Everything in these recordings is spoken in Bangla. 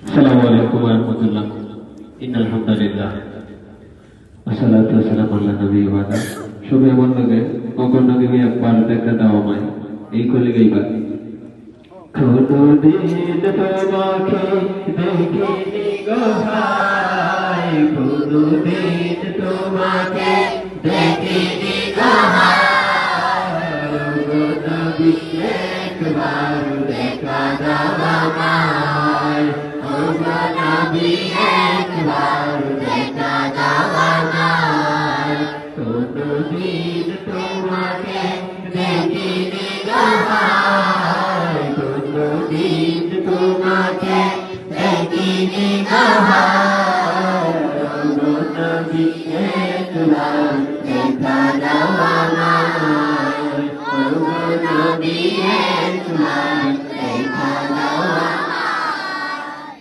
আসসালামু আলাইকুম ওয়া রাহমাতুল্লাহ। ইন্নাল হামদুলিল্লাহ ওয়াসসালাতু ওয়াসসালামু আলা নবী ওয়া আলা সবে এমন লাগে কখন নবী একবার দেখা দাও আমায় এই কলে গাইবা কোনদিন তোমাকে দেখিনি গো ভাই কোনদিন তোমাকে দেখিনি গো ভাই গো নবী একবার দেখা দাও আমায় ও গো নবী একবার দেখা দাও আমায় কোনদিন তোমাকে দেখিনি গো ভাই কোনদিন তোমাকে দেখিনি গো ভাই ও গো নবী একবার দেখা দাও আমায় ও গো নবী একবার দেখা দাও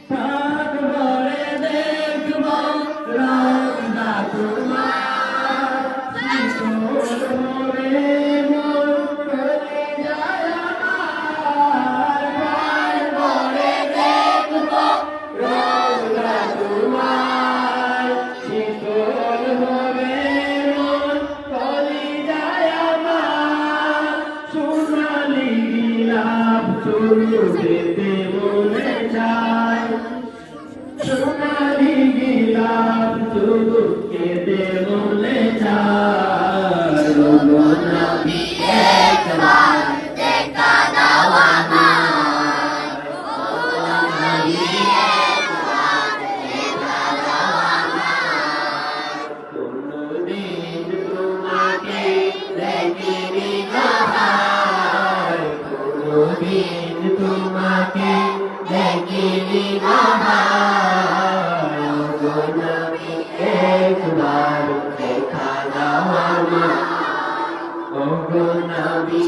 তারপরে দেখব রওজা তোমার কিশোরে মন করে যায় আমার তারপরে দেখব রওজা তোমার কিশোর হবে মন করে যায় আমার সোনালি গিলাপ চুল পেতে মনে চায় সোনালি গিলাপ চুল পেতে মনে চায় ও গো নবী একবার দেখা দাও আমায় ও নবী একবার দেখা দাও আমায় কোনদিন তোমাকে দেখিনি গো ভাই কোনদিন তোমাকে দেখিনি গো ভাই ও গো নবী একবার দেখা দাও আমায় ও গো নবী